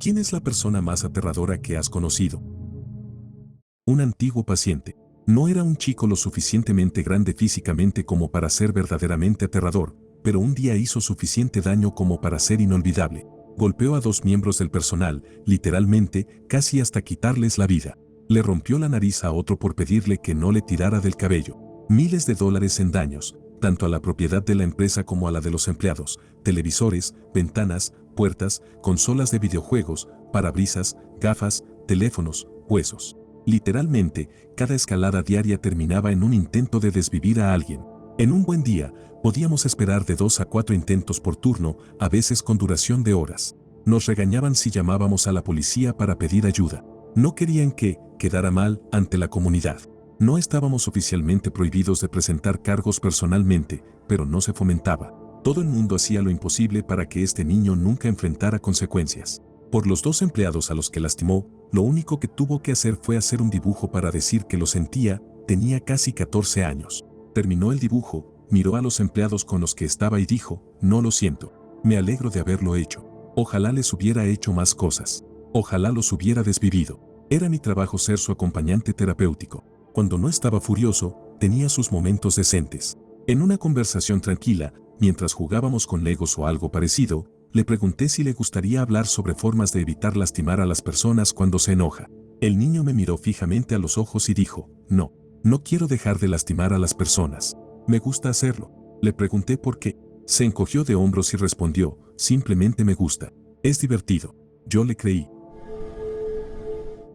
¿Quién es la persona más aterradora que has conocido? Un antiguo paciente. No era un chico lo suficientemente grande físicamente como para ser verdaderamente aterrador, pero un día hizo suficiente daño como para ser inolvidable. Golpeó a 2 miembros del personal, literalmente, casi hasta quitarles la vida. Le rompió la nariz a otro por pedirle que no le tirara del cabello. Miles de dólares en daños, tanto a la propiedad de la empresa como a la de los empleados, televisores, ventanas, puertas, consolas de videojuegos, parabrisas, gafas, teléfonos, huesos. Literalmente, cada escalada diaria terminaba en un intento de desvivir a alguien. En un buen día, podíamos esperar de 2 a 4 intentos por turno, a veces con duración de horas. Nos regañaban si llamábamos a la policía para pedir ayuda. No querían que quedara mal ante la comunidad. No estábamos oficialmente prohibidos de presentar cargos personalmente, pero no se fomentaba. Todo el mundo hacía lo imposible para que este niño nunca enfrentara consecuencias. Por los 2 empleados a los que lastimó, lo único que tuvo que hacer fue hacer un dibujo para decir que lo sentía. Tenía casi 14 años. Terminó el dibujo, miró a los empleados con los que estaba y dijo: no lo siento. Me alegro de haberlo hecho. Ojalá les hubiera hecho más cosas. Ojalá los hubiera desvivido. Era mi trabajo ser su acompañante terapéutico. Cuando no estaba furioso, tenía sus momentos decentes. En una conversación tranquila, mientras jugábamos con Legos o algo parecido, le pregunté si le gustaría hablar sobre formas de evitar lastimar a las personas cuando se enoja. El niño me miró fijamente a los ojos y dijo: no, no quiero dejar de lastimar a las personas. Me gusta hacerlo. Le pregunté por qué. Se encogió de hombros y respondió: simplemente me gusta. Es divertido. Yo le creí.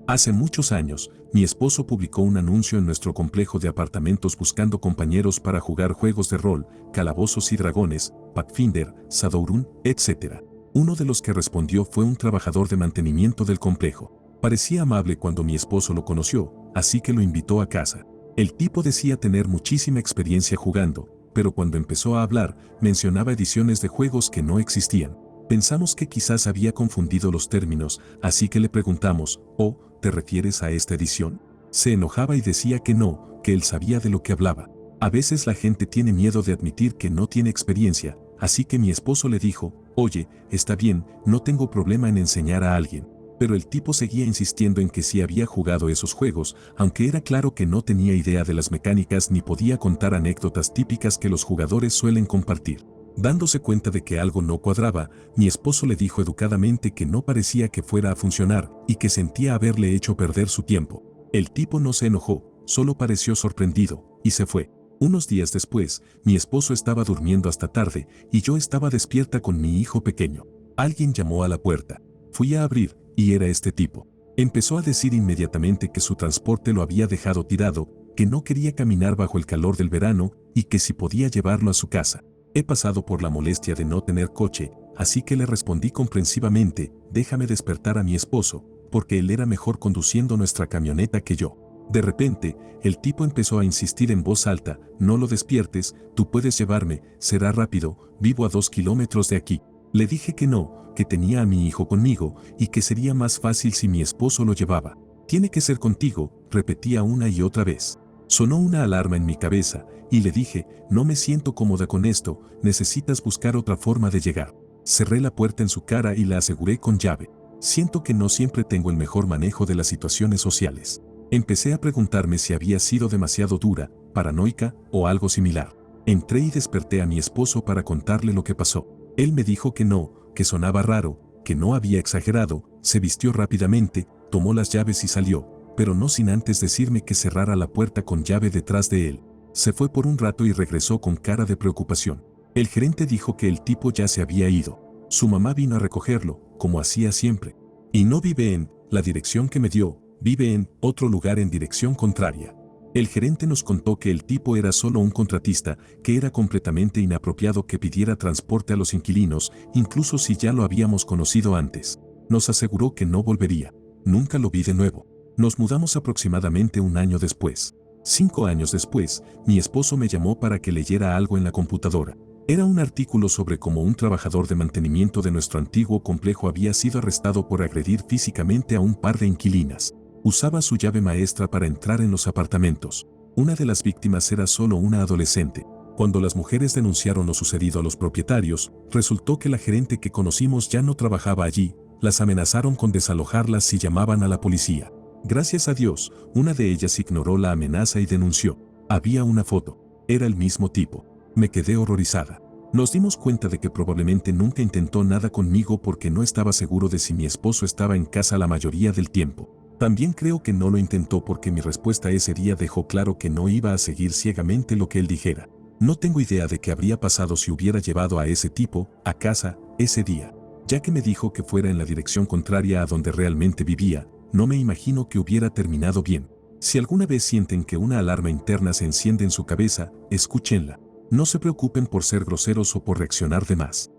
Hace muchos años, mi esposo publicó un anuncio en nuestro complejo de apartamentos buscando compañeros para jugar juegos de rol, Calabozos y Dragones, Pathfinder, Shadowrun, etc. Uno de los que respondió fue un trabajador de mantenimiento del complejo. Parecía amable cuando mi esposo lo conoció, así que lo invitó a casa. El tipo decía tener muchísima experiencia jugando, pero cuando empezó a hablar, mencionaba ediciones de juegos que no existían. Pensamos que quizás había confundido los términos, así que le preguntamos: «¿Oh, te refieres a esta edición?». Se enojaba y decía que no, que él sabía de lo que hablaba. A veces la gente tiene miedo de admitir que no tiene experiencia, así que mi esposo le dijo: «Oye, está bien, no tengo problema en enseñar a alguien». Pero el tipo seguía insistiendo en que sí había jugado esos juegos, aunque era claro que no tenía idea de las mecánicas ni podía contar anécdotas típicas que los jugadores suelen compartir. Dándose cuenta de que algo no cuadraba, mi esposo le dijo educadamente que no parecía que fuera a funcionar y que sentía haberle hecho perder su tiempo. El tipo no se enojó, solo pareció sorprendido, y se fue. Unos días después, mi esposo estaba durmiendo hasta tarde y yo estaba despierta con mi hijo pequeño. Alguien llamó a la puerta. Fui a abrir, y era este tipo. Empezó a decir inmediatamente que su transporte lo había dejado tirado, que no quería caminar bajo el calor del verano y que si podía llevarlo a su casa. He pasado por la molestia de no tener coche, así que le respondí comprensivamente: déjame despertar a mi esposo, porque él era mejor conduciendo nuestra camioneta que yo. De repente, el tipo empezó a insistir en voz alta: no lo despiertes, tú puedes llevarme, será rápido, vivo a 2 kilómetros de aquí. Le dije que no, que tenía a mi hijo conmigo y que sería más fácil si mi esposo lo llevaba. Tiene que ser contigo, repetía una y otra vez. Sonó una alarma en mi cabeza, y le dije: no me siento cómoda con esto, necesitas buscar otra forma de llegar. Cerré la puerta en su cara y la aseguré con llave. Siento que no siempre tengo el mejor manejo de las situaciones sociales. Empecé a preguntarme si había sido demasiado dura, paranoica o algo similar. Entré y desperté a mi esposo para contarle lo que pasó. Él me dijo que no, que sonaba raro, que no había exagerado, se vistió rápidamente, tomó las llaves y salió, pero no sin antes decirme que cerrara la puerta con llave detrás de él. Se fue por un rato y regresó con cara de preocupación. El gerente dijo que el tipo ya se había ido. Su mamá vino a recogerlo, como hacía siempre. Y no vive en la dirección que me dio, vive en otro lugar en dirección contraria. El gerente nos contó que el tipo era solo un contratista, que era completamente inapropiado que pidiera transporte a los inquilinos, incluso si ya lo habíamos conocido antes. Nos aseguró que no volvería. Nunca lo vi de nuevo. Nos mudamos aproximadamente un año después. 5 años después, mi esposo me llamó para que leyera algo en la computadora. Era un artículo sobre cómo un trabajador de mantenimiento de nuestro antiguo complejo había sido arrestado por agredir físicamente a un par de inquilinas. Usaba su llave maestra para entrar en los apartamentos. Una de las víctimas era solo una adolescente. Cuando las mujeres denunciaron lo sucedido a los propietarios, resultó que la gerente que conocimos ya no trabajaba allí, Las amenazaron con desalojarlas si llamaban a la policía. Gracias a Dios, una de ellas ignoró la amenaza y denunció. Había una foto. Era el mismo tipo. Me quedé horrorizada. Nos dimos cuenta de que probablemente nunca intentó nada conmigo porque no estaba seguro de si mi esposo estaba en casa la mayoría del tiempo. También creo que no lo intentó porque mi respuesta ese día dejó claro que no iba a seguir ciegamente lo que él dijera. No tengo idea de qué habría pasado si hubiera llevado a ese tipo a casa ese día. Ya que me dijo que fuera en la dirección contraria a donde realmente vivía, no me imagino que hubiera terminado bien. Si alguna vez sienten que una alarma interna se enciende en su cabeza, escúchenla. No se preocupen por ser groseros o por reaccionar de más.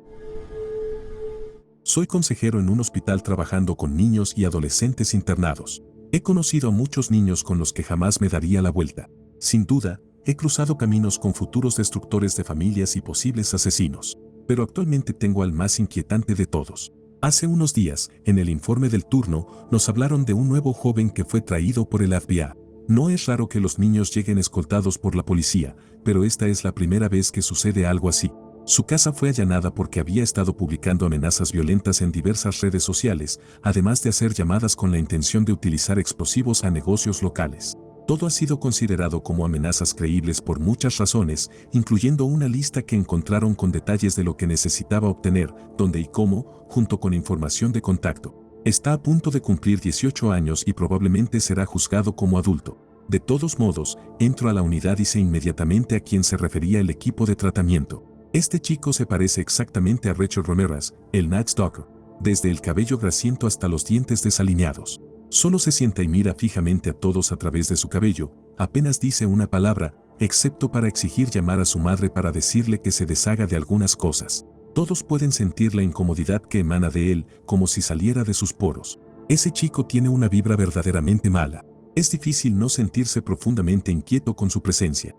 Soy consejero en un hospital trabajando con niños y adolescentes internados. He conocido a muchos niños con los que jamás me daría la vuelta. Sin duda, he cruzado caminos con futuros destructores de familias y posibles asesinos. Pero actualmente tengo al más inquietante de todos. Hace unos días, en el informe del turno, nos hablaron de un nuevo joven que fue traído por el FBI. No es raro que los niños lleguen escoltados por la policía, pero esta es la primera vez que sucede algo así. Su casa fue allanada porque había estado publicando amenazas violentas en diversas redes sociales, además de hacer llamadas con la intención de utilizar explosivos a negocios locales. Todo ha sido considerado como amenazas creíbles por muchas razones, incluyendo una lista que encontraron con detalles de lo que necesitaba obtener, dónde y cómo, junto con información de contacto. Está a punto de cumplir 18 años y probablemente será juzgado como adulto. De todos modos, entro a la unidad y sé inmediatamente a quién se refería el equipo de tratamiento. Este chico se parece exactamente a Rachel Ramirez, el Night Stalker, desde el cabello grasiento hasta los dientes desalineados. Solo se sienta y mira fijamente a todos a través de su cabello, apenas dice una palabra, excepto para exigir llamar a su madre para decirle que se deshaga de algunas cosas. Todos pueden sentir la incomodidad que emana de él, como si saliera de sus poros. Ese chico tiene una vibra verdaderamente mala. Es difícil no sentirse profundamente inquieto con su presencia.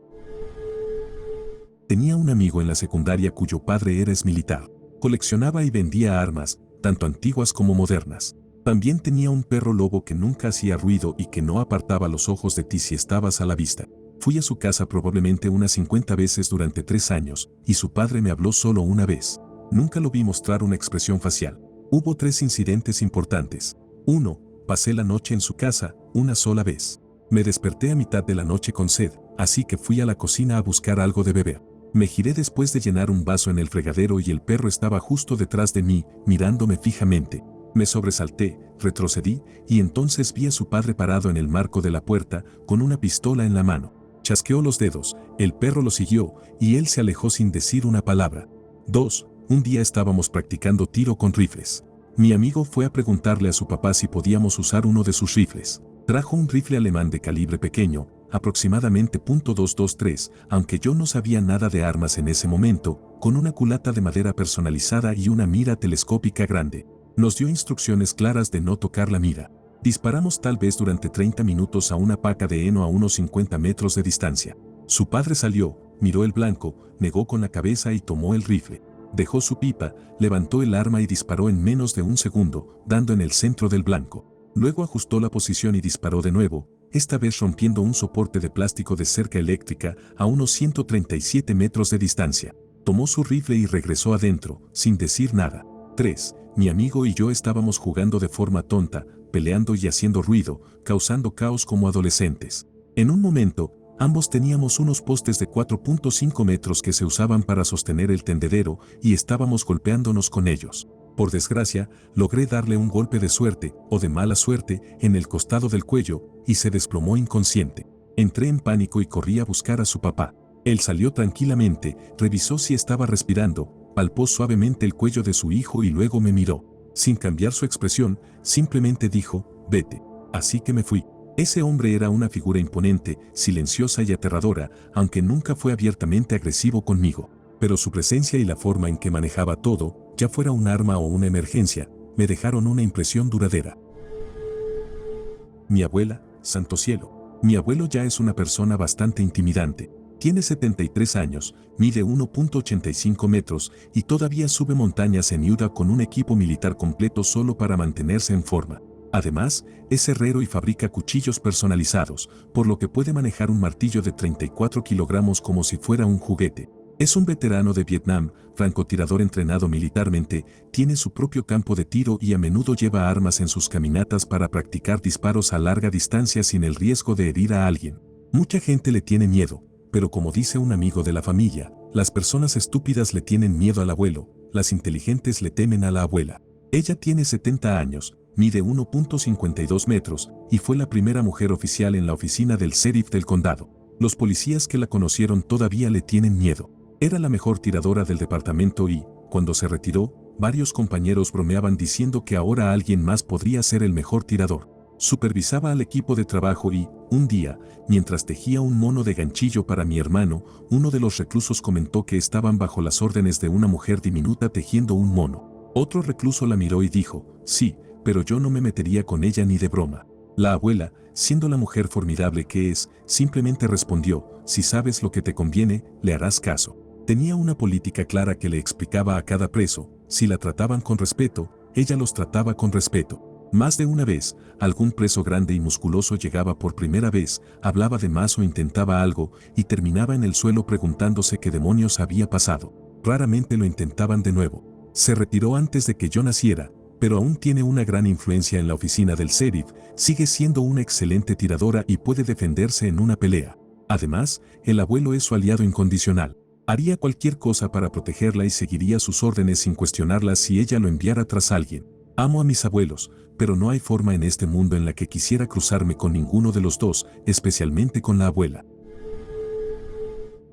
Tenía un amigo en la secundaria cuyo padre era exmilitar. Coleccionaba y vendía armas, tanto antiguas como modernas. También tenía un perro lobo que nunca hacía ruido y que no apartaba los ojos de ti si estabas a la vista. Fui a su casa probablemente unas 50 veces durante 3 años, y su padre me habló solo una vez. Nunca lo vi mostrar una expresión facial. Hubo 3 incidentes importantes. 1. Pasé la noche en su casa, una sola vez. Me desperté a mitad de la noche con sed, así que fui a la cocina a buscar algo de beber. Me giré después de llenar un vaso en el fregadero y el perro estaba justo detrás de mí, mirándome fijamente. Me sobresalté, retrocedí, y entonces vi a su padre parado en el marco de la puerta, con una pistola en la mano. Chasqueó los dedos, el perro lo siguió, y él se alejó sin decir una palabra. 2. Un día estábamos practicando tiro con rifles. Mi amigo fue a preguntarle a su papá si podíamos usar uno de sus rifles. Trajo un rifle alemán de calibre pequeño, aproximadamente .223, aunque yo no sabía nada de armas en ese momento, con una culata de madera personalizada y una mira telescópica grande. Nos dio instrucciones claras de no tocar la mira. Disparamos tal vez durante 30 minutos a una paca de heno a unos 50 metros de distancia. Su padre salió, miró el blanco, negó con la cabeza y tomó el rifle. Dejó su pipa, levantó el arma y disparó en menos de un segundo, dando en el centro del blanco. Luego ajustó la posición y disparó de nuevo, esta vez rompiendo un soporte de plástico de cerca eléctrica a unos 137 metros de distancia. Tomó su rifle y regresó adentro, sin decir nada. 3. Mi amigo y yo estábamos jugando de forma tonta, peleando y haciendo ruido, causando caos como adolescentes. En un momento, ambos teníamos unos postes de 4.5 metros que se usaban para sostener el tendedero y estábamos golpeándonos con ellos. Por desgracia, logré darle un golpe de suerte, o de mala suerte, en el costado del cuello, y se desplomó inconsciente. Entré en pánico y corrí a buscar a su papá. Él salió tranquilamente, revisó si estaba respirando, palpó suavemente el cuello de su hijo y luego me miró. Sin cambiar su expresión, simplemente dijo, vete. Así que me fui. Ese hombre era una figura imponente, silenciosa y aterradora, aunque nunca fue abiertamente agresivo conmigo. Pero su presencia y la forma en que manejaba todo, ya fuera un arma o una emergencia, me dejaron una impresión duradera. Mi abuela, santo cielo. Mi abuelo ya es una persona bastante intimidante. Tiene 73 años, mide 1.85 metros y todavía sube montañas en Utah con un equipo militar completo solo para mantenerse en forma. Además, es herrero y fabrica cuchillos personalizados, por lo que puede manejar un martillo de 34 kilogramos como si fuera un juguete. Es un veterano de Vietnam, francotirador entrenado militarmente, tiene su propio campo de tiro y a menudo lleva armas en sus caminatas para practicar disparos a larga distancia sin el riesgo de herir a alguien. Mucha gente le tiene miedo, pero como dice un amigo de la familia, las personas estúpidas le tienen miedo al abuelo, las inteligentes le temen a la abuela. Ella tiene 70 años, mide 1.52 metros y fue la primera mujer oficial en la oficina del sheriff del condado. Los policías que la conocieron todavía le tienen miedo. Era la mejor tiradora del departamento y, cuando se retiró, varios compañeros bromeaban diciendo que ahora alguien más podría ser el mejor tirador. Supervisaba al equipo de trabajo y, un día, mientras tejía un mono de ganchillo para mi hermano, uno de los reclusos comentó que estaban bajo las órdenes de una mujer diminuta tejiendo un mono. Otro recluso la miró y dijo, sí, pero yo no me metería con ella ni de broma. La abuela, siendo la mujer formidable que es, simplemente respondió, si sabes lo que te conviene, le harás caso. Tenía una política clara que le explicaba a cada preso, si la trataban con respeto, ella los trataba con respeto. Más de una vez, algún preso grande y musculoso llegaba por primera vez, hablaba de más o intentaba algo, y terminaba en el suelo preguntándose qué demonios había pasado. Raramente lo intentaban de nuevo. Se retiró antes de que yo naciera, pero aún tiene una gran influencia en la oficina del sheriff, sigue siendo una excelente tiradora y puede defenderse en una pelea. Además, el abuelo es su aliado incondicional. Haría cualquier cosa para protegerla y seguiría sus órdenes sin cuestionarlas si ella lo enviara tras alguien. Amo a mis abuelos, pero no hay forma en este mundo en la que quisiera cruzarme con ninguno de los dos, especialmente con la abuela.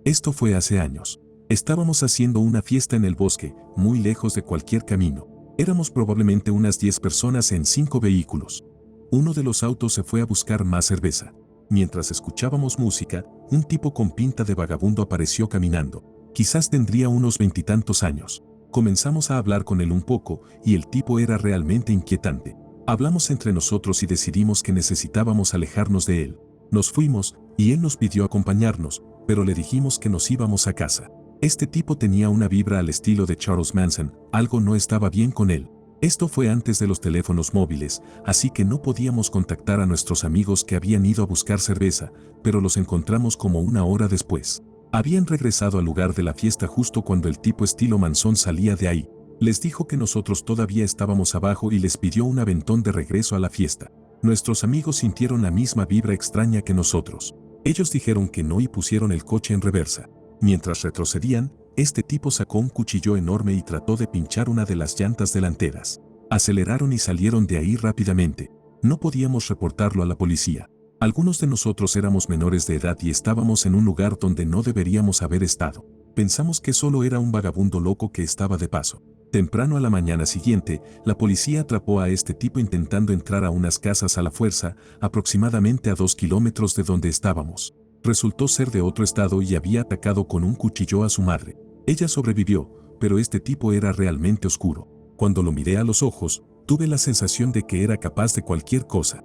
Esto fue hace años. Estábamos haciendo una fiesta en el bosque, muy lejos de cualquier camino. Éramos probablemente unas 10 personas en 5 vehículos. Uno de los autos se fue a buscar más cerveza. Mientras escuchábamos música, un tipo con pinta de vagabundo apareció caminando. Quizás tendría unos 20 y tantos años. Comenzamos a hablar con él un poco, y el tipo era realmente inquietante. Hablamos entre nosotros y decidimos que necesitábamos alejarnos de él. Nos fuimos, y él nos pidió acompañarnos, pero le dijimos que nos íbamos a casa. Este tipo tenía una vibra al estilo de Charles Manson, algo no estaba bien con él. Esto fue antes de los teléfonos móviles, así que no podíamos contactar a nuestros amigos que habían ido a buscar cerveza, pero los encontramos como una hora después. Habían regresado al lugar de la fiesta justo cuando el tipo estilo Manson salía de ahí. Les dijo que nosotros todavía estábamos abajo y les pidió un aventón de regreso a la fiesta. Nuestros amigos sintieron la misma vibra extraña que nosotros. Ellos dijeron que no y pusieron el coche en reversa. Mientras retrocedían, este tipo sacó un cuchillo enorme y trató de pinchar una de las llantas delanteras. Aceleraron y salieron de ahí rápidamente. No podíamos reportarlo a la policía. Algunos de nosotros éramos menores de edad y estábamos en un lugar donde no deberíamos haber estado. Pensamos que solo era un vagabundo loco que estaba de paso. Temprano a la mañana siguiente, la policía atrapó a este tipo intentando entrar a unas casas a la fuerza, aproximadamente a 2 kilómetros de donde estábamos. Resultó ser de otro estado y había atacado con un cuchillo a su madre. Ella sobrevivió, pero este tipo era realmente oscuro. Cuando lo miré a los ojos, tuve la sensación de que era capaz de cualquier cosa.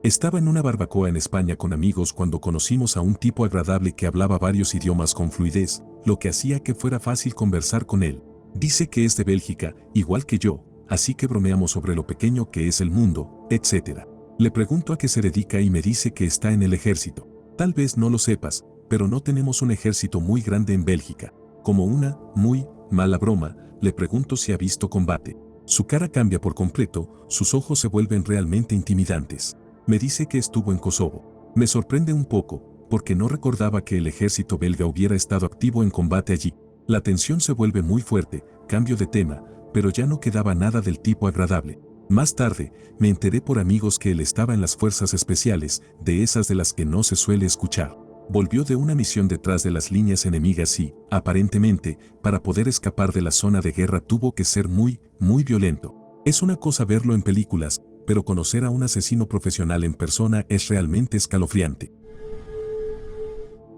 Estaba en una barbacoa en España con amigos cuando conocimos a un tipo agradable que hablaba varios idiomas con fluidez, lo que hacía que fuera fácil conversar con él. Dice que es de Bélgica, igual que yo, así que bromeamos sobre lo pequeño que es el mundo, etc. Le pregunto a qué se dedica y me dice que está en el ejército. Tal vez no lo sepas, pero no tenemos un ejército muy grande en Bélgica. Como una muy mala broma, le pregunto si ha visto combate. Su cara cambia por completo, sus ojos se vuelven realmente intimidantes. Me dice que estuvo en Kosovo. Me sorprende un poco, porque no recordaba que el ejército belga hubiera estado activo en combate allí. La tensión se vuelve muy fuerte, cambio de tema, pero ya no quedaba nada del tipo agradable. Más tarde, me enteré por amigos que él estaba en las fuerzas especiales, de esas de las que no se suele escuchar. Volvió de una misión detrás de las líneas enemigas y, aparentemente, para poder escapar de la zona de guerra tuvo que ser muy violento. Es una cosa verlo en películas, pero conocer a un asesino profesional en persona es realmente escalofriante.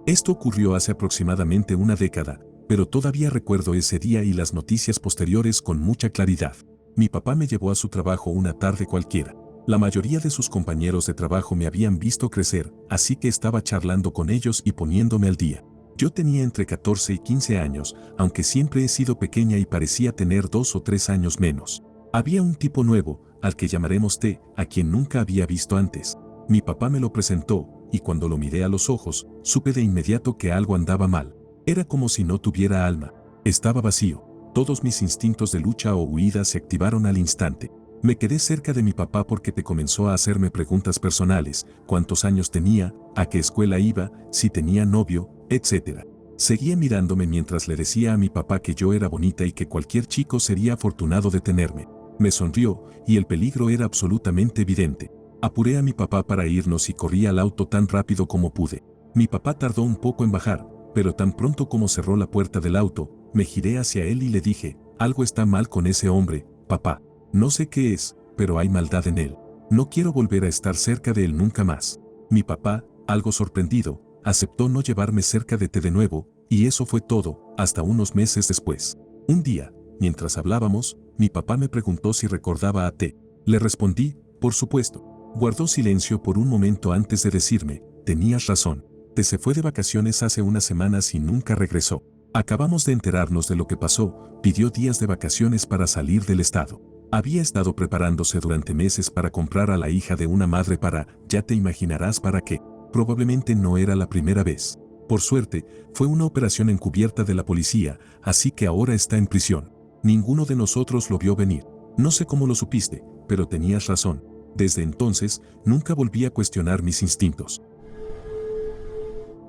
Esto ocurrió hace aproximadamente una década, pero todavía recuerdo ese día y las noticias posteriores con mucha claridad. Mi papá me llevó a su trabajo una tarde cualquiera. La mayoría de sus compañeros de trabajo me habían visto crecer, así que estaba charlando con ellos y poniéndome al día. Yo tenía entre 14 y 15 años, aunque siempre he sido pequeña y parecía tener 2 o 3 años menos. Había un tipo nuevo, al que llamaremos T, a quien nunca había visto antes. Mi papá me lo presentó, y cuando lo miré a los ojos, supe de inmediato que algo andaba mal. Era como si no tuviera alma. Estaba vacío. Todos mis instintos de lucha o huida se activaron al instante. Me quedé cerca de mi papá porque te comenzó a hacerme preguntas personales, cuántos años tenía, a qué escuela iba, si tenía novio, etc. Seguía mirándome mientras le decía a mi papá que yo era bonita y que cualquier chico sería afortunado de tenerme. Me sonrió, y el peligro era absolutamente evidente. Apuré a mi papá para irnos y corrí al auto tan rápido como pude. Mi papá tardó un poco en bajar, pero tan pronto como cerró la puerta del auto, me giré hacia él y le dije, algo está mal con ese hombre, papá. No sé qué es, pero hay maldad en él. No quiero volver a estar cerca de él nunca más. Mi papá, algo sorprendido, aceptó no llevarme cerca de T de nuevo, y eso fue todo, hasta unos meses después. Un día, mientras hablábamos, mi papá me preguntó si recordaba a T. Le respondí, por supuesto. Guardó silencio por un momento antes de decirme, tenías razón. T se fue de vacaciones hace unas semanas y nunca regresó. Acabamos de enterarnos de lo que pasó, pidió días de vacaciones para salir del estado. Había estado preparándose durante meses para comprar a la hija de una madre para, ya te imaginarás para qué. Probablemente no era la primera vez. Por suerte, fue una operación encubierta de la policía, así que ahora está en prisión. Ninguno de nosotros lo vio venir. No sé cómo lo supiste, pero tenías razón. Desde entonces, nunca volví a cuestionar mis instintos.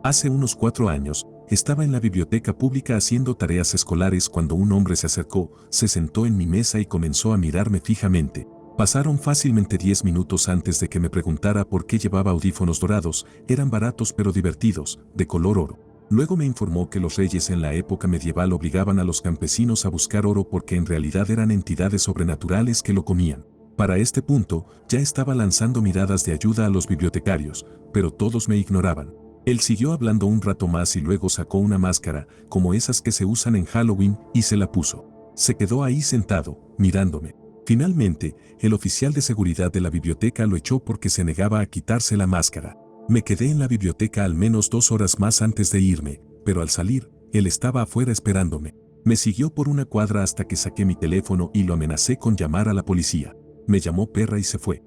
Hace unos 4 años, estaba en la biblioteca pública haciendo tareas escolares cuando un hombre se acercó, se sentó en mi mesa y comenzó a mirarme fijamente. Pasaron fácilmente 10 minutos antes de que me preguntara por qué llevaba audífonos dorados, eran baratos pero divertidos, de color oro. Luego me informó que los reyes en la época medieval obligaban a los campesinos a buscar oro porque en realidad eran entidades sobrenaturales que lo comían. Para este punto, ya estaba lanzando miradas de ayuda a los bibliotecarios, pero todos me ignoraban. Él siguió hablando un rato más y luego sacó una máscara, como esas que se usan en Halloween, y se la puso. Se quedó ahí sentado, mirándome. Finalmente, el oficial de seguridad de la biblioteca lo echó porque se negaba a quitarse la máscara. Me quedé en la biblioteca al menos 2 horas más antes de irme, pero al salir, él estaba afuera esperándome. Me siguió por una cuadra hasta que saqué mi teléfono y lo amenacé con llamar a la policía. Me llamó perra y se fue.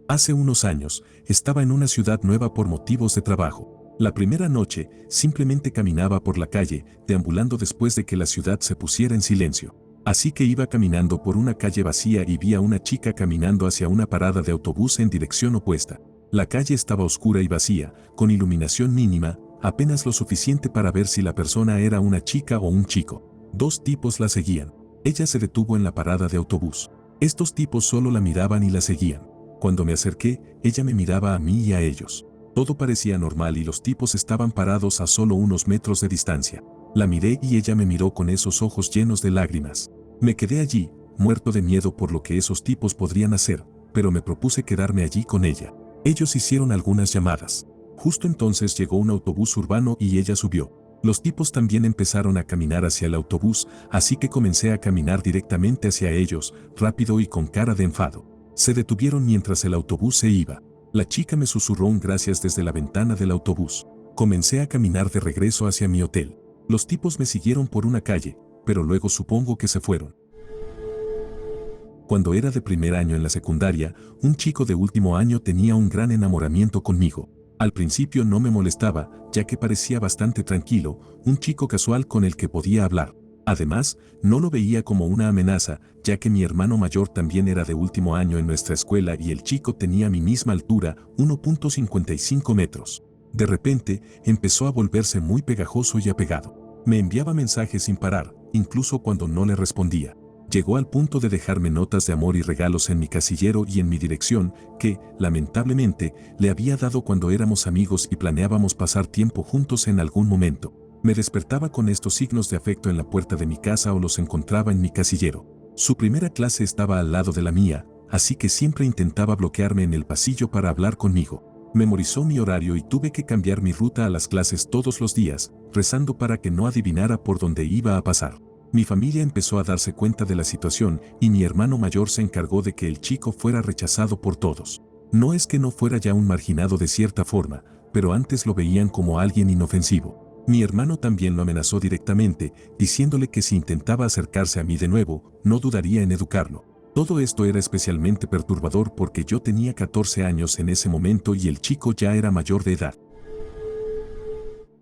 Hace unos años, estaba en una ciudad nueva por motivos de trabajo. La primera noche, simplemente caminaba por la calle, deambulando después de que la ciudad se pusiera en silencio. Así que iba caminando por una calle vacía y vi a una chica caminando hacia una parada de autobús en dirección opuesta. La calle estaba oscura y vacía, con iluminación mínima, apenas lo suficiente para ver si la persona era una chica o un chico. 2 tipos la seguían. Ella se detuvo en la parada de autobús. Estos tipos solo la miraban y la seguían. Cuando me acerqué, ella me miraba a mí y a ellos. Todo parecía normal y los tipos estaban parados a solo unos metros de distancia. La miré y ella me miró con esos ojos llenos de lágrimas. Me quedé allí, muerto de miedo por lo que esos tipos podrían hacer, pero me propuse quedarme allí con ella. Ellos hicieron algunas llamadas. Justo entonces llegó un autobús urbano y ella subió. Los tipos también empezaron a caminar hacia el autobús, así que comencé a caminar directamente hacia ellos, rápido y con cara de enfado. Se detuvieron mientras el autobús se iba. La chica me susurró un gracias desde la ventana del autobús. Comencé a caminar de regreso hacia mi hotel. Los tipos me siguieron por una calle, pero luego supongo que se fueron. Cuando era de primer año en la secundaria, un chico de último año tenía un gran enamoramiento conmigo. Al principio no me molestaba, ya que parecía bastante tranquilo, un chico casual con el que podía hablar. Además, no lo veía como una amenaza, ya que mi hermano mayor también era de último año en nuestra escuela y el chico tenía mi misma altura, 1.55 metros. De repente, empezó a volverse muy pegajoso y apegado. Me enviaba mensajes sin parar, incluso cuando no le respondía. Llegó al punto de dejarme notas de amor y regalos en mi casillero y en mi dirección, que, lamentablemente, le había dado cuando éramos amigos y planeábamos pasar tiempo juntos en algún momento. Me despertaba con estos signos de afecto en la puerta de mi casa o los encontraba en mi casillero. Su primera clase estaba al lado de la mía, así que siempre intentaba bloquearme en el pasillo para hablar conmigo. Memorizó mi horario y tuve que cambiar mi ruta a las clases todos los días, rezando para que no adivinara por dónde iba a pasar. Mi familia empezó a darse cuenta de la situación y mi hermano mayor se encargó de que el chico fuera rechazado por todos. No es que no fuera ya un marginado de cierta forma, pero antes lo veían como alguien inofensivo. Mi hermano también lo amenazó directamente, diciéndole que si intentaba acercarse a mí de nuevo, no dudaría en educarlo. Todo esto era especialmente perturbador porque yo tenía 14 años en ese momento y el chico ya era mayor de edad.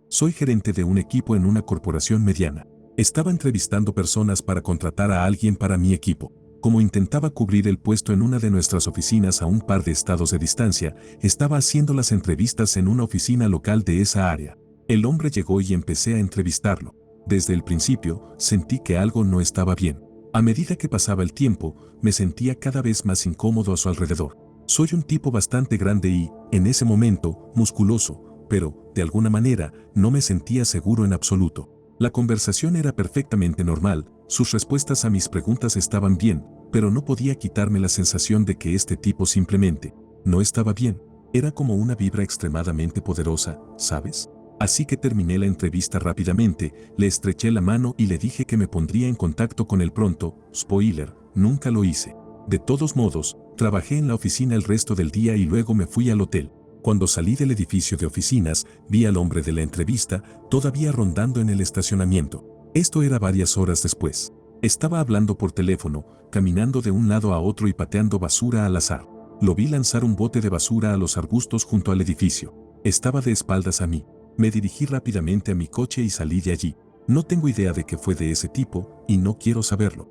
Soy gerente de un equipo en una corporación mediana. Estaba entrevistando personas para contratar a alguien para mi equipo. Como intentaba cubrir el puesto en una de nuestras oficinas a un par de estados de distancia, estaba haciendo las entrevistas en una oficina local de esa área. El hombre llegó y empecé a entrevistarlo. Desde el principio, sentí que algo no estaba bien. A medida que pasaba el tiempo, me sentía cada vez más incómodo a su alrededor. Soy un tipo bastante grande y, en ese momento, musculoso, pero, de alguna manera, no me sentía seguro en absoluto. La conversación era perfectamente normal, sus respuestas a mis preguntas estaban bien, pero no podía quitarme la sensación de que este tipo simplemente no estaba bien. Era como una vibra extremadamente poderosa, ¿sabes? Así que terminé la entrevista rápidamente, le estreché la mano y le dije que me pondría en contacto con él pronto. Spoiler, nunca lo hice. De todos modos, trabajé en la oficina el resto del día y luego me fui al hotel. Cuando salí del edificio de oficinas, vi al hombre de la entrevista todavía rondando en el estacionamiento. Esto era varias horas después. Estaba hablando por teléfono, caminando de un lado a otro y pateando basura al azar. Lo vi lanzar un bote de basura a los arbustos junto al edificio. Estaba de espaldas a mí. Me dirigí rápidamente a mi coche y salí de allí. No tengo idea de qué fue de ese tipo, y no quiero saberlo.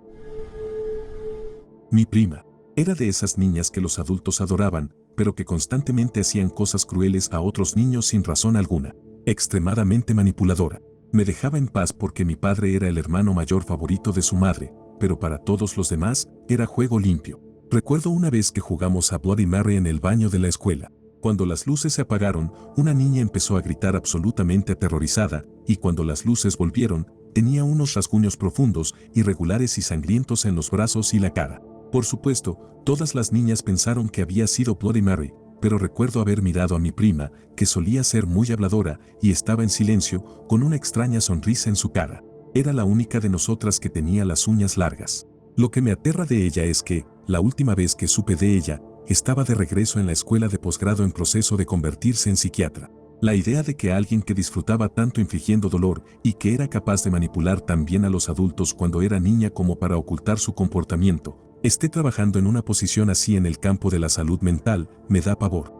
Mi prima. Era de esas niñas que los adultos adoraban, pero que constantemente hacían cosas crueles a otros niños sin razón alguna. Extremadamente manipuladora. Me dejaba en paz porque mi padre era el hermano mayor favorito de su madre, pero para todos los demás, era juego limpio. Recuerdo una vez que jugamos a Bloody Mary en el baño de la escuela. Cuando las luces se apagaron, una niña empezó a gritar absolutamente aterrorizada, y cuando las luces volvieron, tenía unos rasguños profundos, irregulares y sangrientos en los brazos y la cara. Por supuesto, todas las niñas pensaron que había sido Bloody Mary, pero recuerdo haber mirado a mi prima, que solía ser muy habladora, y estaba en silencio, con una extraña sonrisa en su cara. Era la única de nosotras que tenía las uñas largas. Lo que me aterra de ella es que, la última vez que supe de ella, estaba de regreso en la escuela de posgrado en proceso de convertirse en psiquiatra. La idea de que alguien que disfrutaba tanto infligiendo dolor y que era capaz de manipular tan bien a los adultos cuando era niña como para ocultar su comportamiento, esté trabajando en una posición así en el campo de la salud mental, me da pavor.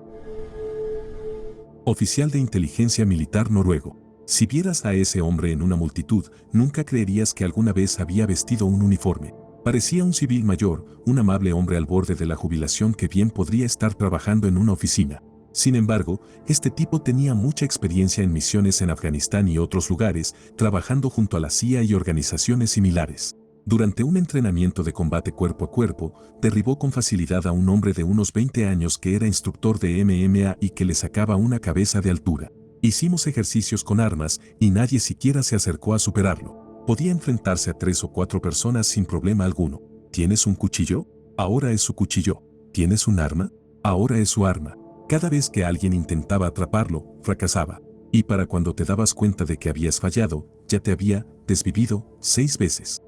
Oficial de inteligencia militar noruego. Si vieras a ese hombre en una multitud, nunca creerías que alguna vez había vestido un uniforme. Parecía un civil mayor, un amable hombre al borde de la jubilación que bien podría estar trabajando en una oficina. Sin embargo, este tipo tenía mucha experiencia en misiones en Afganistán y otros lugares, trabajando junto a la CIA y organizaciones similares. Durante un entrenamiento de combate cuerpo a cuerpo, derribó con facilidad a un hombre de unos 20 años que era instructor de MMA y que le sacaba una cabeza de altura. Hicimos ejercicios con armas y nadie siquiera se acercó a superarlo. Podía enfrentarse a 3 o 4 personas sin problema alguno. ¿Tienes un cuchillo? Ahora es su cuchillo. ¿Tienes un arma? Ahora es su arma. Cada vez que alguien intentaba atraparlo, fracasaba. Y para cuando te dabas cuenta de que habías fallado, ya te había desvivido 6 veces.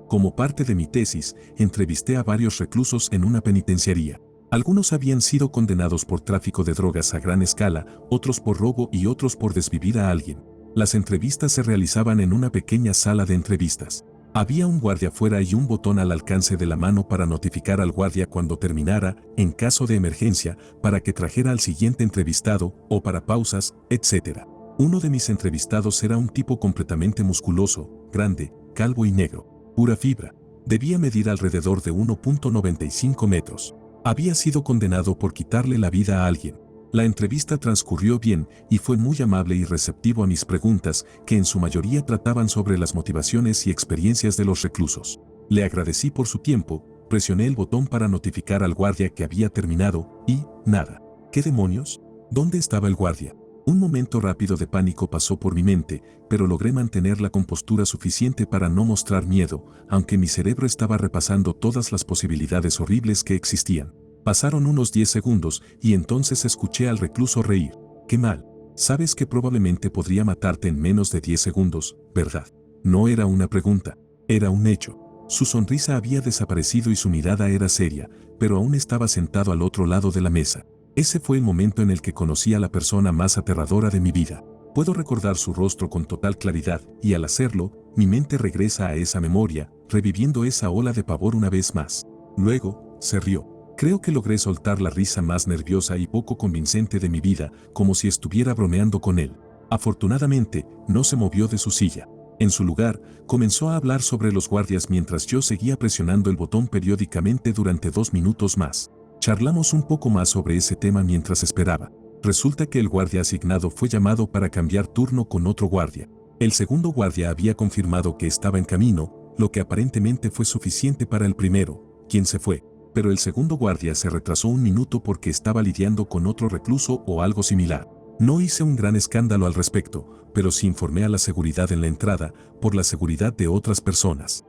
Como parte de mi tesis, entrevisté a varios reclusos en una penitenciaría. Algunos habían sido condenados por tráfico de drogas a gran escala, otros por robo y otros por desvivir a alguien. Las entrevistas se realizaban en una pequeña sala de entrevistas. Había un guardia afuera y un botón al alcance de la mano para notificar al guardia cuando terminara, en caso de emergencia, para que trajera al siguiente entrevistado, o para pausas, etc. Uno de mis entrevistados era un tipo completamente musculoso, grande, calvo y negro. Pura fibra. Debía medir alrededor de 1.95 metros. Había sido condenado por quitarle la vida a alguien. La entrevista transcurrió bien y fue muy amable y receptivo a mis preguntas, que en su mayoría trataban sobre las motivaciones y experiencias de los reclusos. Le agradecí por su tiempo, presioné el botón para notificar al guardia que había terminado, y, nada. ¿Qué demonios? ¿Dónde estaba el guardia? Un momento rápido de pánico pasó por mi mente, pero logré mantener la compostura suficiente para no mostrar miedo, aunque mi cerebro estaba repasando todas las posibilidades horribles que existían. Pasaron unos 10 segundos y entonces escuché al recluso reír. ¡Qué mal! Sabes que probablemente podría matarte en menos de 10 segundos, ¿verdad? No era una pregunta, era un hecho. Su sonrisa había desaparecido y su mirada era seria, pero aún estaba sentado al otro lado de la mesa. Ese fue el momento en el que conocí a la persona más aterradora de mi vida. Puedo recordar su rostro con total claridad y al hacerlo, mi mente regresa a esa memoria, reviviendo esa ola de pavor una vez más. Luego, se rió. Creo que logré soltar la risa más nerviosa y poco convincente de mi vida, como si estuviera bromeando con él. Afortunadamente, no se movió de su silla. En su lugar, comenzó a hablar sobre los guardias mientras yo seguía presionando el botón periódicamente durante 2 minutos más. Charlamos un poco más sobre ese tema mientras esperaba. Resulta que el guardia asignado fue llamado para cambiar turno con otro guardia. El segundo guardia había confirmado que estaba en camino, lo que aparentemente fue suficiente para el primero, quien se fue. Pero el segundo guardia se retrasó 1 minuto porque estaba lidiando con otro recluso o algo similar. No hice un gran escándalo al respecto, pero sí informé a la seguridad en la entrada, por la seguridad de otras personas.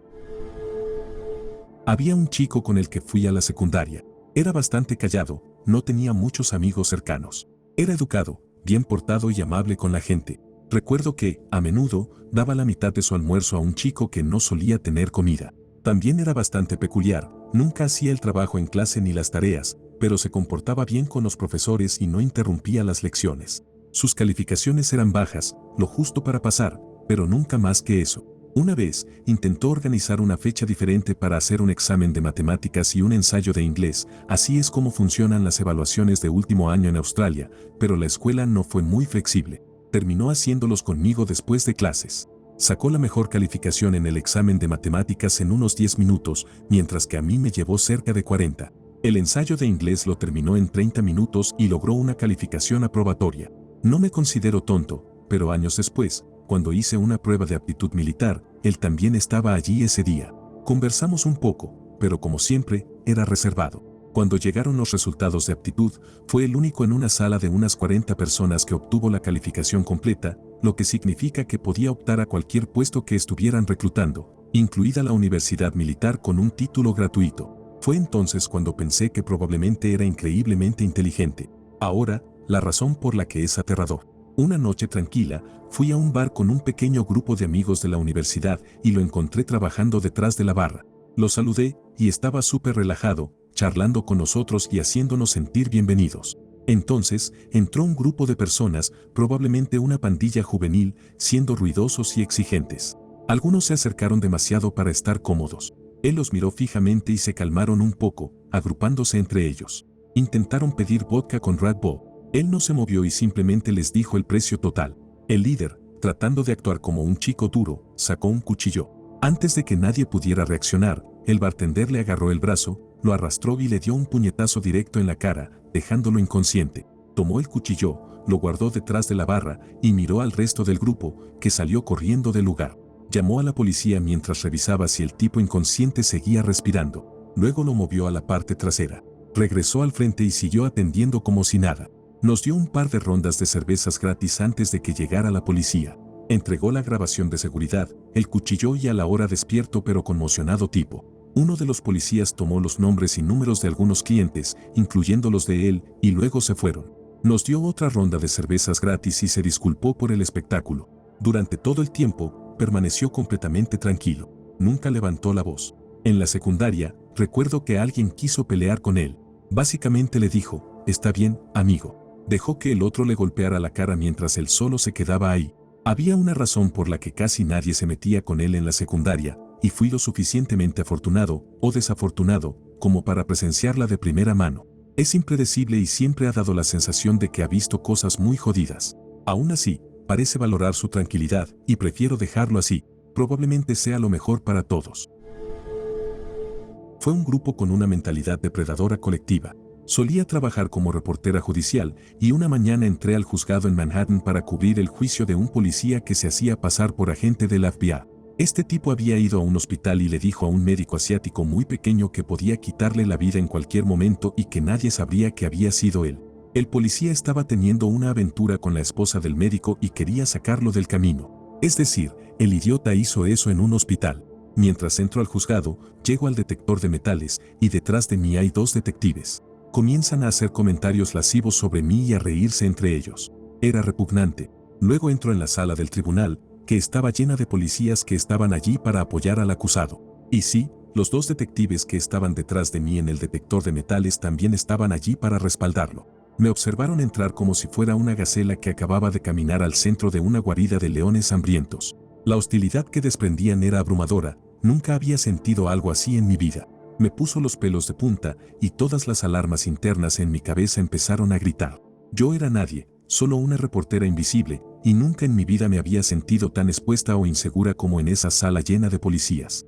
Había un chico con el que fui a la secundaria. Era bastante callado, no tenía muchos amigos cercanos. Era educado, bien portado y amable con la gente. Recuerdo que, a menudo, daba la mitad de su almuerzo a un chico que no solía tener comida. También era bastante peculiar, nunca hacía el trabajo en clase ni las tareas, pero se comportaba bien con los profesores y no interrumpía las lecciones. Sus calificaciones eran bajas, lo justo para pasar, pero nunca más que eso. Una vez, intentó organizar una fecha diferente para hacer un examen de matemáticas y un ensayo de inglés, así es como funcionan las evaluaciones de último año en Australia, pero la escuela no fue muy flexible. Terminó haciéndolos conmigo después de clases. Sacó la mejor calificación en el examen de matemáticas en unos 10 minutos, mientras que a mí me llevó cerca de 40. El ensayo de inglés lo terminó en 30 minutos y logró una calificación aprobatoria. No me considero tonto, pero años después, cuando hice una prueba de aptitud militar, él también estaba allí ese día. Conversamos un poco, pero como siempre, era reservado. Cuando llegaron los resultados de aptitud, fue el único en una sala de unas 40 personas que obtuvo la calificación completa, lo que significa que podía optar a cualquier puesto que estuvieran reclutando, incluida la universidad militar con un título gratuito. Fue entonces cuando pensé que probablemente era increíblemente inteligente. Ahora, la razón por la que es aterrador. Una noche tranquila, fui a un bar con un pequeño grupo de amigos de la universidad y lo encontré trabajando detrás de la barra. Lo saludé y estaba súper relajado, charlando con nosotros y haciéndonos sentir bienvenidos. Entonces, entró un grupo de personas, probablemente una pandilla juvenil, siendo ruidosos y exigentes. Algunos se acercaron demasiado para estar cómodos. Él los miró fijamente y se calmaron un poco, agrupándose entre ellos. Intentaron pedir vodka con Red Bull. Él no se movió y simplemente les dijo el precio total. El líder, tratando de actuar como un chico duro, sacó un cuchillo. Antes de que nadie pudiera reaccionar, el bartender le agarró el brazo, lo arrastró y le dio un puñetazo directo en la cara, dejándolo inconsciente. Tomó el cuchillo, lo guardó detrás de la barra y miró al resto del grupo, que salió corriendo del lugar. Llamó a la policía mientras revisaba si el tipo inconsciente seguía respirando. Luego lo movió a la parte trasera. Regresó al frente y siguió atendiendo como si nada. Nos dio un par de rondas de cervezas gratis antes de que llegara la policía. Entregó la grabación de seguridad, el cuchillo y a la hora despierto pero conmocionado tipo. Uno de los policías tomó los nombres y números de algunos clientes, incluyendo los de él, y luego se fueron. Nos dio otra ronda de cervezas gratis y se disculpó por el espectáculo. Durante todo el tiempo, permaneció completamente tranquilo. Nunca levantó la voz. En la secundaria, recuerdo que alguien quiso pelear con él. Básicamente le dijo, "Está bien, amigo". Dejó que el otro le golpeara la cara mientras él solo se quedaba ahí. Había una razón por la que casi nadie se metía con él en la secundaria, y fui lo suficientemente afortunado, o desafortunado, como para presenciarla de primera mano. Es impredecible y siempre ha dado la sensación de que ha visto cosas muy jodidas. Aún así, parece valorar su tranquilidad, y prefiero dejarlo así. Probablemente sea lo mejor para todos. Fue un grupo con una mentalidad depredadora colectiva. Solía trabajar como reportera judicial y una mañana entré al juzgado en Manhattan para cubrir el juicio de un policía que se hacía pasar por agente del FBI. Este tipo había ido a un hospital y le dijo a un médico asiático muy pequeño que podía quitarle la vida en cualquier momento y que nadie sabría que había sido él. El policía estaba teniendo una aventura con la esposa del médico y quería sacarlo del camino. Es decir, el idiota hizo eso en un hospital. Mientras entro al juzgado, llego al detector de metales y detrás de mí hay 2 detectives. Comienzan a hacer comentarios lascivos sobre mí y a reírse entre ellos. Era repugnante. Luego entro en la sala del tribunal, que estaba llena de policías que estaban allí para apoyar al acusado. Y sí, los 2 detectives que estaban detrás de mí en el detector de metales también estaban allí para respaldarlo. Me observaron entrar como si fuera una gacela que acababa de caminar al centro de una guarida de leones hambrientos. La hostilidad que desprendían era abrumadora, nunca había sentido algo así en mi vida. Me puso los pelos de punta y todas las alarmas internas en mi cabeza empezaron a gritar. Yo era nadie, solo una reportera invisible, y nunca en mi vida me había sentido tan expuesta o insegura como en esa sala llena de policías.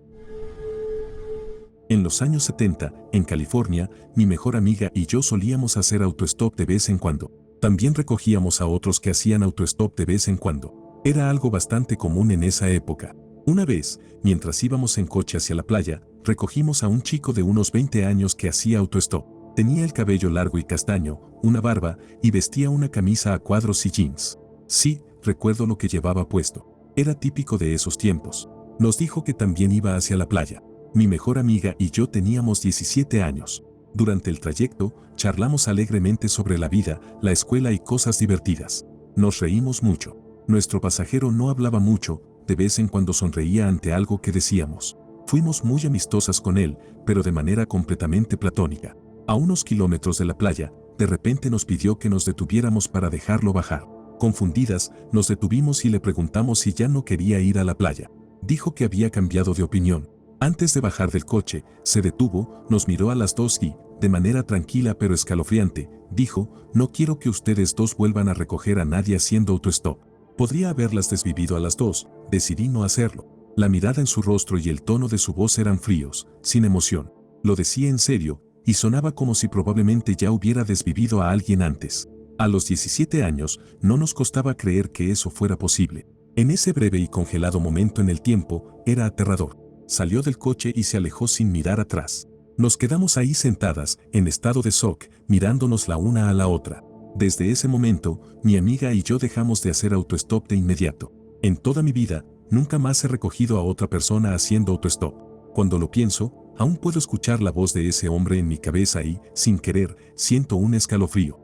En los años 70, en California, mi mejor amiga y yo solíamos hacer autostop de vez en cuando. También recogíamos a otros que hacían autostop de vez en cuando. Era algo bastante común en esa época. Una vez, mientras íbamos en coche hacia la playa, recogimos a un chico de unos 20 años que hacía autostop. Tenía el cabello largo y castaño, una barba, y vestía una camisa a cuadros y jeans. Sí, recuerdo lo que llevaba puesto. Era típico de esos tiempos. Nos dijo que también iba hacia la playa. Mi mejor amiga y yo teníamos 17 años. Durante el trayecto, charlamos alegremente sobre la vida, la escuela y cosas divertidas. Nos reímos mucho. Nuestro pasajero no hablaba mucho, de vez en cuando sonreía ante algo que decíamos. Fuimos muy amistosas con él, pero de manera completamente platónica. A unos kilómetros de la playa, de repente nos pidió que nos detuviéramos para dejarlo bajar. Confundidas, nos detuvimos y le preguntamos si ya no quería ir a la playa. Dijo que había cambiado de opinión. Antes de bajar del coche, se detuvo, nos miró a las dos y, de manera tranquila pero escalofriante, dijo: no quiero que ustedes dos vuelvan a recoger a nadie haciendo autostop. Podría haberlas desvivido a las dos, decidí no hacerlo. La mirada en su rostro y el tono de su voz eran fríos, sin emoción. Lo decía en serio, y sonaba como si probablemente ya hubiera desvivido a alguien antes. A los 17 años, no nos costaba creer que eso fuera posible. En ese breve y congelado momento en el tiempo, era aterrador. Salió del coche y se alejó sin mirar atrás. Nos quedamos ahí sentadas, en estado de shock, mirándonos la una a la otra. Desde ese momento, mi amiga y yo dejamos de hacer autostop de inmediato. En toda mi vida, nunca más he recogido a otra persona haciendo autostop. Cuando lo pienso, aún puedo escuchar la voz de ese hombre en mi cabeza y, sin querer, siento un escalofrío.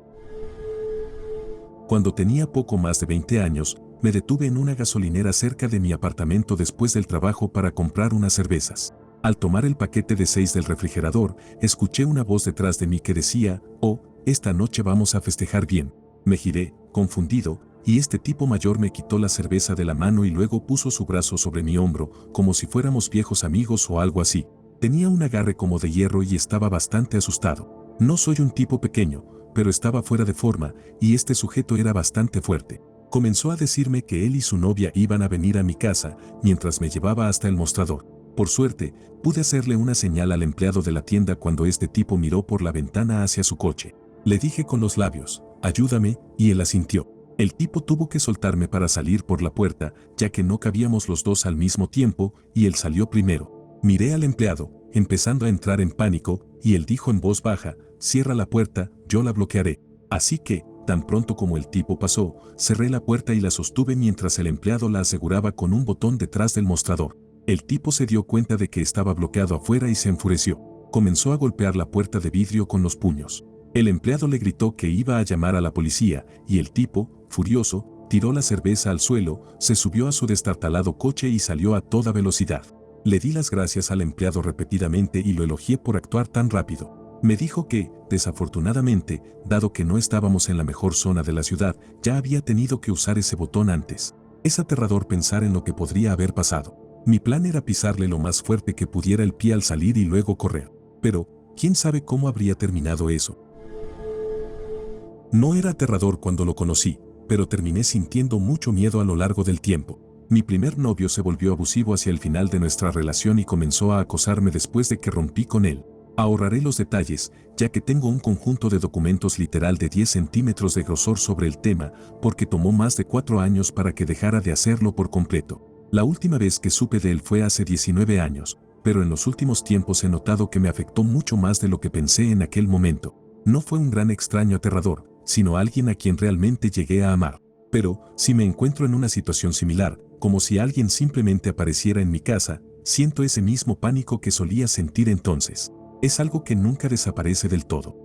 Cuando tenía poco más de 20 años, me detuve en una gasolinera cerca de mi apartamento después del trabajo para comprar unas cervezas. Al tomar el paquete de 6 del refrigerador, escuché una voz detrás de mí que decía: «Oh, esta noche vamos a festejar bien». Me giré, confundido, y este tipo mayor me quitó la cerveza de la mano y luego puso su brazo sobre mi hombro, como si fuéramos viejos amigos o algo así. Tenía un agarre como de hierro y estaba bastante asustado. No soy un tipo pequeño, pero estaba fuera de forma, y este sujeto era bastante fuerte. Comenzó a decirme que él y su novia iban a venir a mi casa, mientras me llevaba hasta el mostrador. Por suerte, pude hacerle una señal al empleado de la tienda cuando este tipo miró por la ventana hacia su coche. Le dije con los labios: «Ayúdame», y él asintió. El tipo tuvo que soltarme para salir por la puerta, ya que no cabíamos los dos al mismo tiempo, y él salió primero. Miré al empleado, empezando a entrar en pánico, y él dijo en voz baja: «Cierra la puerta, yo la bloquearé». Así que, tan pronto como el tipo pasó, cerré la puerta y la sostuve mientras el empleado la aseguraba con un botón detrás del mostrador. El tipo se dio cuenta de que estaba bloqueado afuera y se enfureció. Comenzó a golpear la puerta de vidrio con los puños. El empleado le gritó que iba a llamar a la policía, y el tipo, furioso, tiró la cerveza al suelo, se subió a su destartalado coche y salió a toda velocidad. Le di las gracias al empleado repetidamente y lo elogié por actuar tan rápido. Me dijo que, desafortunadamente, dado que no estábamos en la mejor zona de la ciudad, ya había tenido que usar ese botón antes. Es aterrador pensar en lo que podría haber pasado. Mi plan era pisarle lo más fuerte que pudiera el pie al salir y luego correr. Pero, ¿quién sabe cómo habría terminado eso? No era aterrador cuando lo conocí, pero terminé sintiendo mucho miedo a lo largo del tiempo. Mi primer novio se volvió abusivo hacia el final de nuestra relación y comenzó a acosarme después de que rompí con él. Ahorraré los detalles, ya que tengo un conjunto de documentos literal de 10 centímetros de grosor sobre el tema, porque tomó más de 4 años para que dejara de hacerlo por completo. La última vez que supe de él fue hace 19 años, pero en los últimos tiempos he notado que me afectó mucho más de lo que pensé en aquel momento. No fue un gran extraño aterrador, sino alguien a quien realmente llegué a amar. Pero, si me encuentro en una situación similar, como si alguien simplemente apareciera en mi casa, siento ese mismo pánico que solía sentir entonces. Es algo que nunca desaparece del todo.